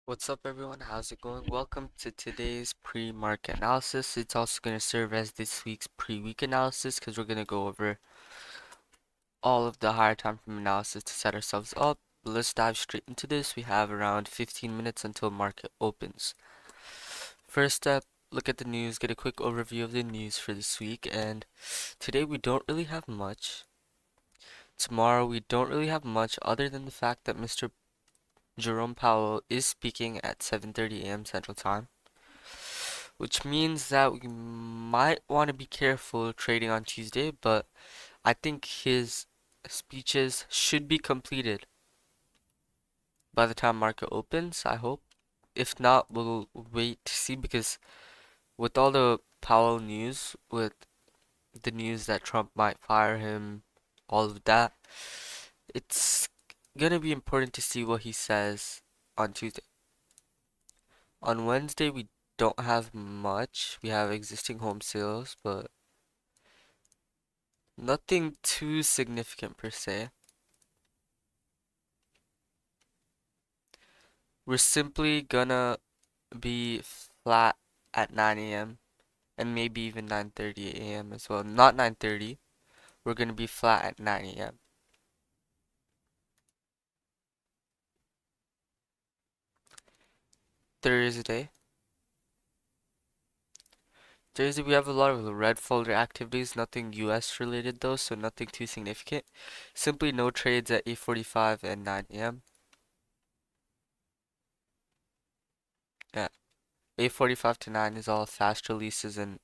What's up, everyone? How's it going? Welcome to today's pre-market analysis. It's also going to serve as this week's pre-week analysis because we're going to go over all of the higher time frame analysis to set ourselves up. Let's dive straight into this. We have around 15 minutes until market opens. First step, look at the news, get a quick overview of the news for this week. And today we don't really have much. Tomorrow we don't really have much other than the fact that Mr. Jerome Powell is speaking at 7:30 a.m. Central Time, which means that we might want to be careful trading on Tuesday, but I think his speeches should be completed by the time market opens, I hope. If not, we'll wait to see because with all the Powell news, with the news that Trump might fire him, all of that, it's gonna be important to see what he says on Tuesday. On Wednesday, we don't have much. We have existing home sales, but nothing too significant per se. We're simply gonna be flat at 9 a.m. and maybe even 9:30 a.m. as well. Not 9:30. We're gonna be flat at 9 a.m. Thursday. Thursday we have a lot of red folder activities, nothing US related though, so nothing too significant. Simply no trades at 8:45 and 9 a.m. Yeah, 8:45 to 9 is all fast releases and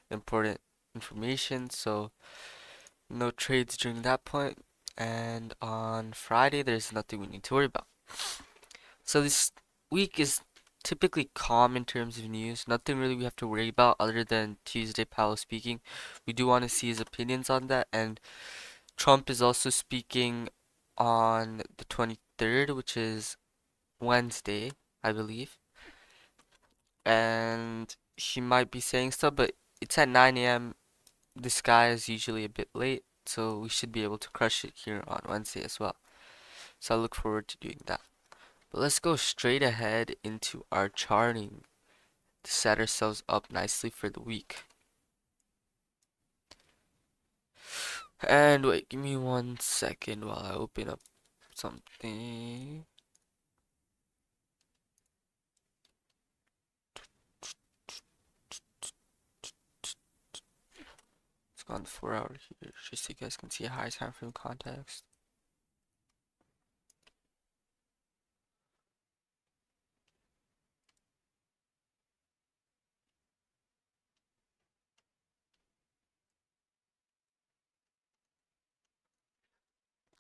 important information, so no trades during that point. And on Friday, there's nothing we need to worry about. So this week is typically calm in terms of news. Nothing really we have to worry about other than Tuesday Powell speaking. We do want to see his opinions on that. And Trump is also speaking on the 23rd, which is Wednesday, I believe. And he might be saying stuff, but it's at 9 a.m. The sky is usually a bit late, so we should be able to crush it here on Wednesday as well. So I look forward to doing that. But let's go straight ahead into our charting to set ourselves up nicely for the week. And wait, give me 1 second while I open up something. Let's go on the 4 hour here, just so you guys can see a high time frame context.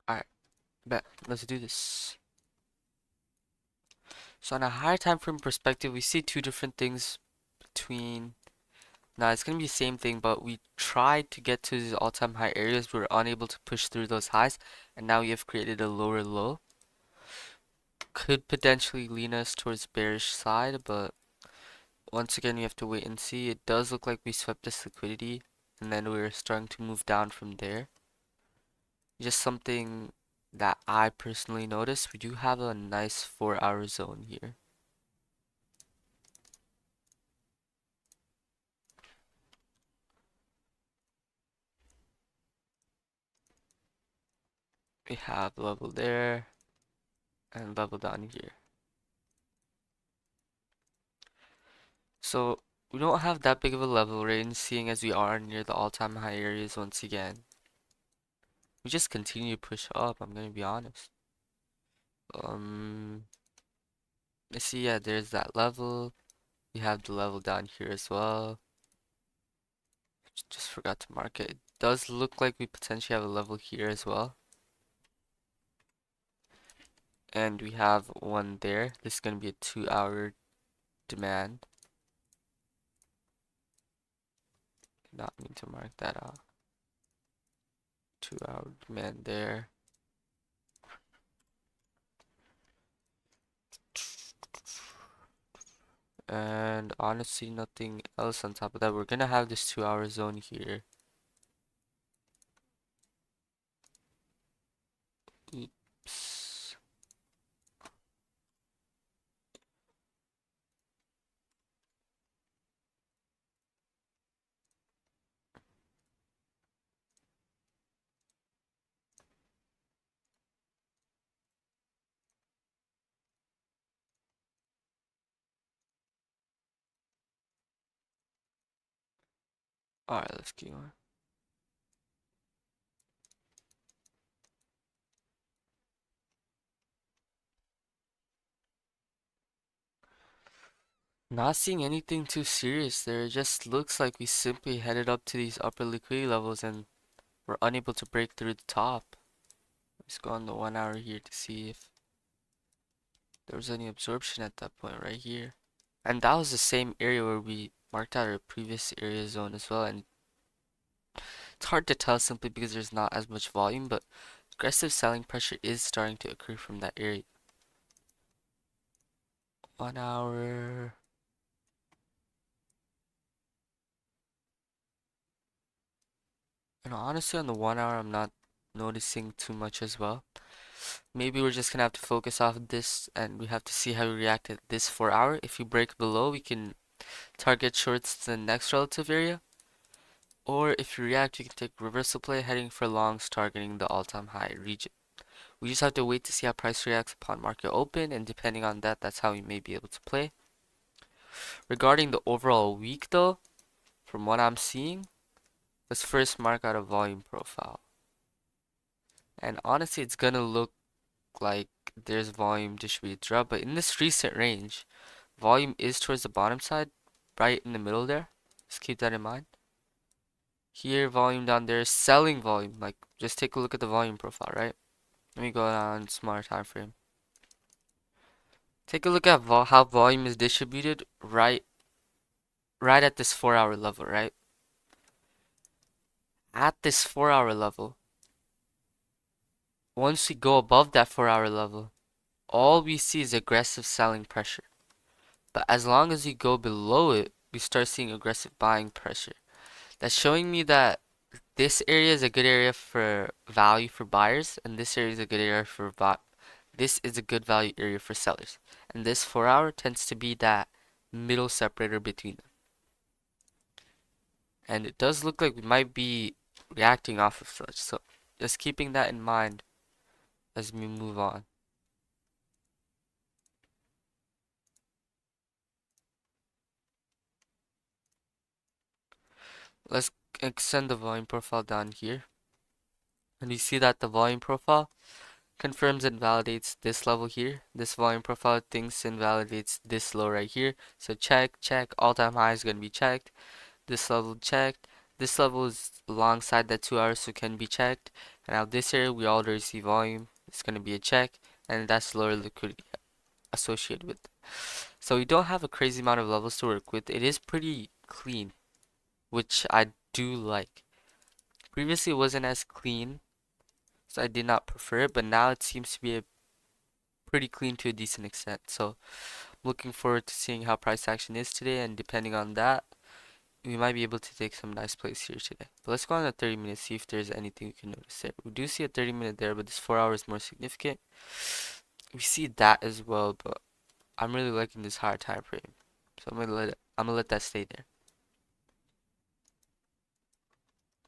Alright, bet. Let's do this. So on a higher time frame perspective, we see two different things between. Now it's gonna be the same thing, but we tried to get to these all-time high areas. We were unable to push through those highs, and now we have created a lower low. Could potentially lean us towards bearish side, but once again, we have to wait and see. It does look like we swept this liquidity, and then we're starting to move down from there. Just something that I personally noticed. We do have a nice 4 hour zone here. We have level there and level down here. So we don't have that big of a level range, seeing as we are near the all-time high areas once again. We just continue to push up, I'm gonna be honest. Let's see, yeah, there's that level. We have the level down here as well. Just forgot to mark it. It does look like we potentially have a level here as well. And we have one there. This is gonna be a 2 hour demand. Did not mean to mark that out. 2 hour demand there. And honestly, nothing else on top of that. We're gonna have this 2 hour zone here. Oops. Alright, let's keep going. Not seeing anything too serious there. It just looks like we simply headed up to these upper liquidity levels and we're unable to break through the top. Let's go on the 1 hour here to see if there was any absorption at that point right here. And that was the same area where we marked out our previous area zone as well. And it's hard to tell simply because there's not as much volume, but aggressive selling pressure is starting to occur from that area. 1 hour. And honestly, on the 1 hour, I'm not noticing too much as well. Maybe we're just gonna have to focus off this and we have to see how we react at this 4 hour. If we break below, we can target shorts to the next relative area. Or if you react, you can take reversal play heading for longs targeting the all-time high region. We just have to wait to see how price reacts upon market open, and depending on that, that's how we may be able to play. Regarding the overall week though, from what I'm seeing, let's first mark out a volume profile. And honestly, it's gonna look like there's volume distributed throughout, but in this recent range, volume is towards the bottom side, right in the middle there. Just keep that in mind. Here, volume down there, selling volume. Like, just take a look at the volume profile, right? Let me go on smaller time frame. Take a look at how volume is distributed right at this 4 hour level, right? At this 4 hour level, once we go above that 4 hour level, all we see is aggressive selling pressure. But as long as you go below it, we start seeing aggressive buying pressure. That's showing me that this area is a good area for value for buyers, and this area is a good area for this is a good value area for sellers. And this 4 hour tends to be that middle separator between them. And it does look like we might be reacting off of such. So just keeping that in mind as we move on. Let's extend the volume profile down here. And you see that the volume profile confirms and validates this level here. This volume profile thinks and validates this low right here. So check, check, all-time high is going to be checked. This level checked. This level is alongside that 2 hours, so can be checked. And now this area, we already see volume. It's going to be a check. And that's lower liquidity associated with it. So we don't have a crazy amount of levels to work with. It is pretty clean, which I do like. Previously, it wasn't as clean, so I did not prefer it, but now it seems to be a pretty clean to a decent extent. So looking forward to seeing how price action is today, and depending on that, we might be able to take some nice plays here today. But let's go on the 30 minutes, see if there's anything we can notice there. We do see a 30-minute there, but this 4 hour is more significant. We see that as well, but I'm really liking this higher time frame. So I'm gonna let that stay there.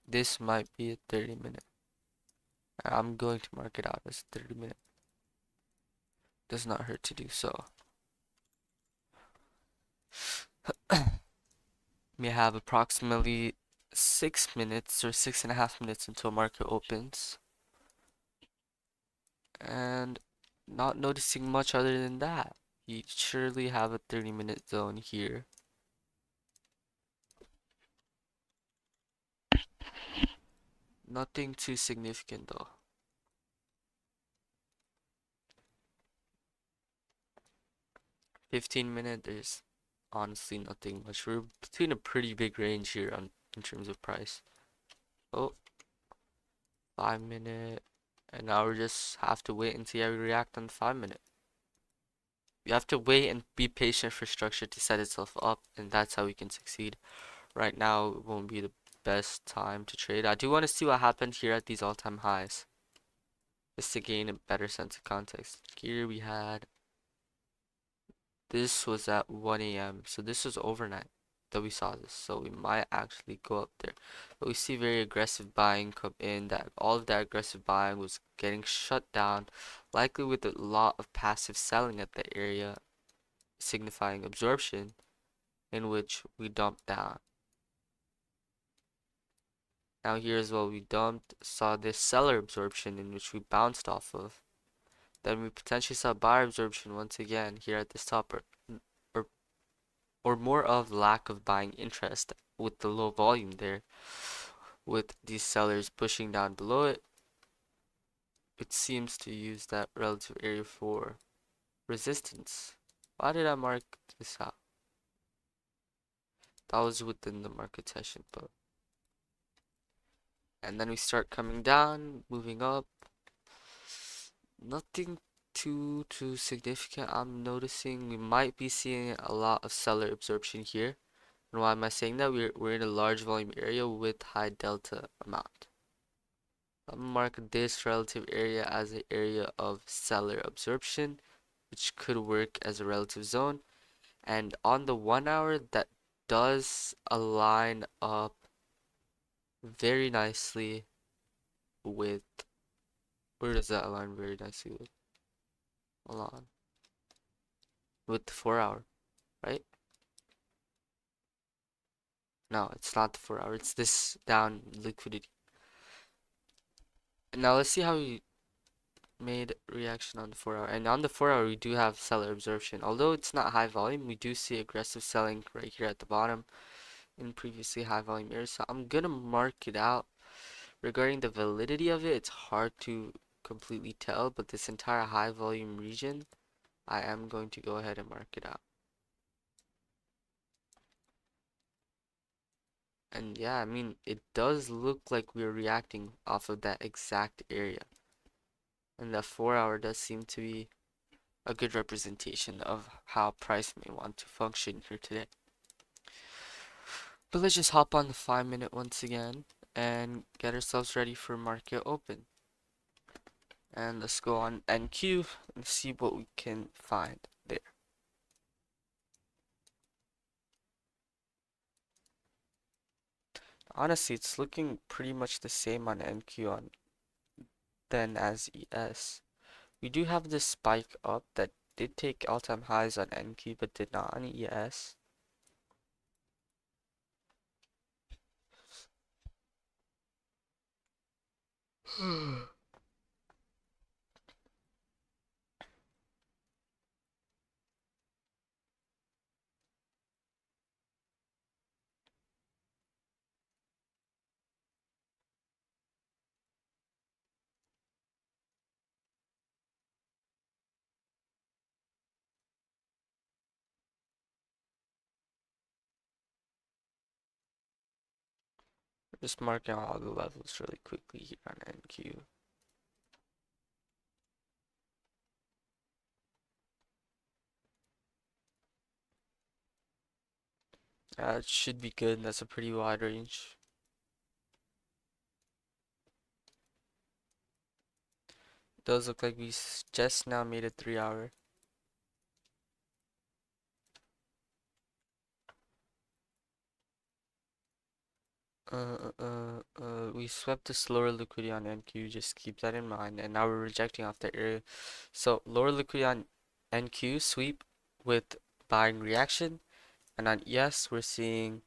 This might be a 30-minute. I'm going to mark it out as 30-minute. Does not hurt to do so. We have approximately 6 minutes or 6.5 minutes until market opens. And not noticing much other than that. You surely have a 30-minute zone here. Nothing too significant though. 15-minute, there's honestly nothing much. We're between a pretty big range here in terms of price. Oh, 5-minute. And now we just have to wait and see how we react on the 5-minute. You have to wait and be patient for structure to set itself up, and that's how we can succeed. Right now, it won't be the best time to trade. I do want to see what happened here at these all-time highs, just to gain a better sense of context. Here we had, this was at 1 a.m., so this was overnight that we saw this, so we might actually go up there. But we see very aggressive buying come in, that all of that aggressive buying was getting shut down, likely with a lot of passive selling at the area, signifying absorption, in which we dumped down. Now here as well, we dumped, saw this seller absorption in which we bounced off of. Then we potentially saw buyer absorption once again here at this top, or, or more of lack of buying interest with the low volume there, with these sellers pushing down below it. It seems to use that relative area for resistance. Why did I mark this out? That was within the market session, but and then we start coming down, moving up. Nothing too significant. I'm noticing we might be seeing a lot of seller absorption here. And why am I saying that? We're in a large volume area with high delta amount. I'm gonna mark this relative area as an area of seller absorption, which could work as a relative zone. And on the 1 hour, that does align up very nicely with, where does that align very nicely with? Hold on. With the 4 hour, right? No, it's not the 4 hour, it's this down liquidity. And now let's see how we made reaction on the 4 hour. And on the 4 hour, we do have seller absorption. Although it's not high volume, we do see aggressive selling right here at the bottom in previously high volume areas. So I'm gonna mark it out. Regarding the validity of it, it's hard to completely tell, but this entire high volume region, I am going to go ahead and mark it out. And yeah, I mean, it does look like we're reacting off of that exact area. And the 4 hour does seem to be a good representation of how price may want to function here today. But let's just hop on the 5 minute once again and get ourselves ready for market open. And let's go on NQ and see what we can find there. Honestly, it's looking pretty much the same on NQ on then as ES. We do have this spike up that did take all-time highs on NQ but did not on ES. Just marking all the levels really quickly here on NQ. It should be good. That's a pretty wide range. Does look like we just now made a 3 hour. We swept this lower liquidity on NQ, just keep that in mind. And now we're rejecting off that area. So lower liquidity on NQ, sweep with buying reaction. And on ES, we're seeing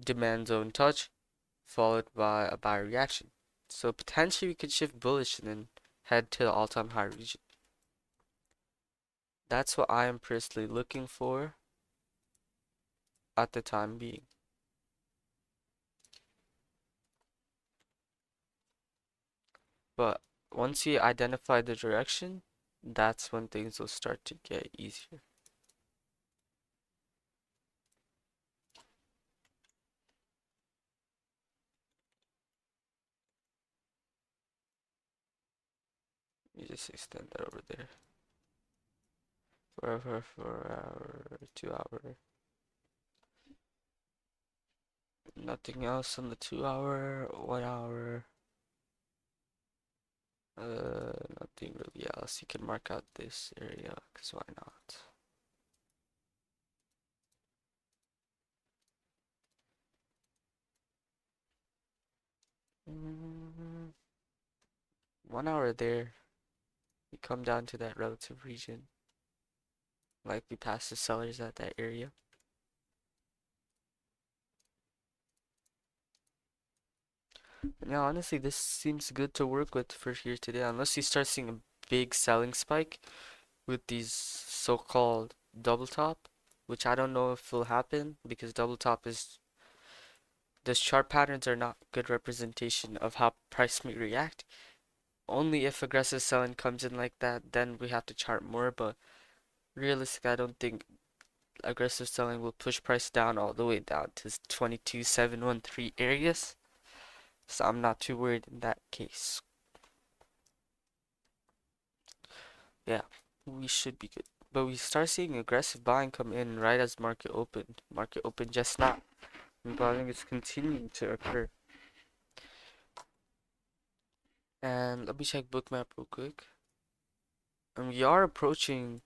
demand zone touch, followed by a buy reaction. So potentially we could shift bullish and then head to the all-time high region. That's what I am personally looking for at the time being. But once you identify the direction, that's when things will start to get easier. You just extend that over there. 4 hour, 2 hour. Nothing else on the 2 hour, 1 hour. Nothing really else. You can mark out this area, because why not? Mm, 1 hour there. We come down to that relative region. Likely past the sellers at that area. Yeah, honestly, this seems good to work with for here today, unless you start seeing a big selling spike with these so-called double top, which I don't know if will happen because double top is the chart patterns are not good representation of how price may react. Only if aggressive selling comes in like that, then we have to chart more, but realistically, I don't think aggressive selling will push price down all the way down to 22,713 areas. So I'm not too worried in that case. Yeah, we should be good. But we start seeing aggressive buying come in right as market opened. Market opened just now. And buying is continuing to occur. And let me check bookmap real quick. And we are approaching,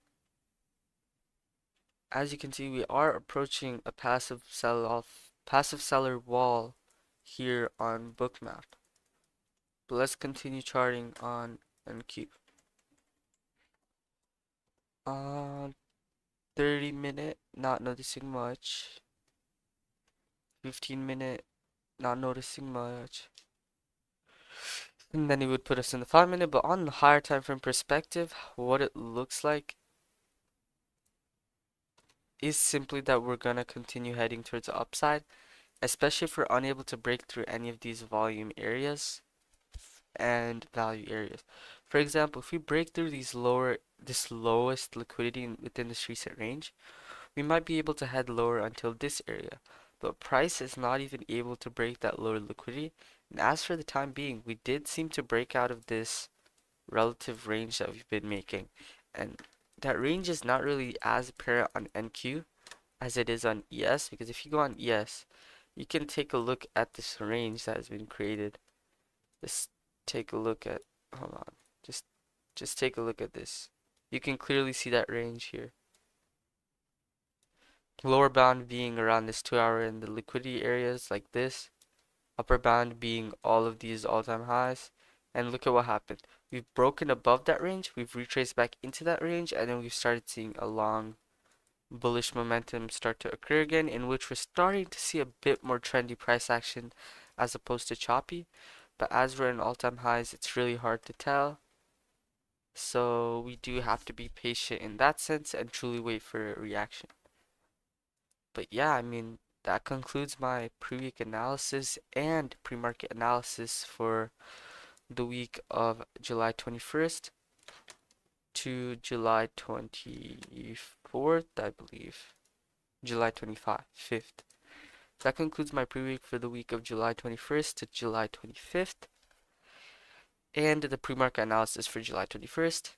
as you can see, we are approaching a passive sell-off, passive seller wall here on bookmap. But let's continue charting on NQ. 30-minute, not noticing much. 15-minute, not noticing much. And then he would put us in the 5-minute, but on the higher time frame perspective, what it looks like is simply that we're gonna continue heading towards the upside, especially if we're unable to break through any of these volume areas and value areas. For example, if we break through this lowest liquidity within this recent range, we might be able to head lower until this area. But price is not even able to break that lower liquidity. And as for the time being, we did seem to break out of this relative range that we've been making. And that range is not really as apparent on NQ as it is on ES, because if you go on ES, you can take a look at this range that has been created. Just take a look at, hold on, just just take a look at this. You can clearly see that range here. Lower bound being around this 2 hour in the liquidity areas like this. Upper bound being all of these all-time highs. And look at what happened. We've broken above that range, we've retraced back into that range, and then we've started seeing a long bullish momentum start to occur again, in which we're starting to see a bit more trendy price action as opposed to choppy. But as we're in all-time highs, it's really hard to tell. So we do have to be patient in that sense and truly wait for a reaction. But yeah, I mean, that concludes my pre-week analysis and pre-market analysis for the week of July 21st to July 24th, I believe. July 5th. That concludes my pre-week for the week of July 21st to July 25th and the pre-market analysis for July 21st.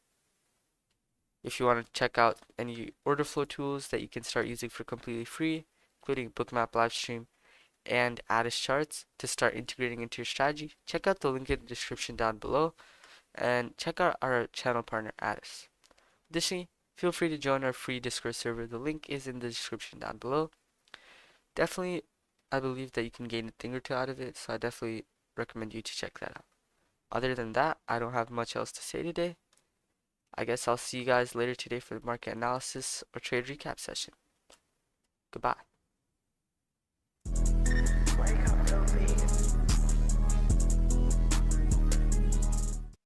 If you want to check out any order flow tools that you can start using for completely free, including Bookmap Livestream and Addis charts to start integrating into your strategy, check out the link in the description down below and check out our channel partner Addis. Additionally, feel free to join our free Discord server. The link is in the description down below. Definitely, I believe that you can gain a thing or two out of it, so I definitely recommend you to check that out. Other than that, I don't have much else to say today. I guess I'll see you guys later today for the market analysis or trade recap session. Goodbye.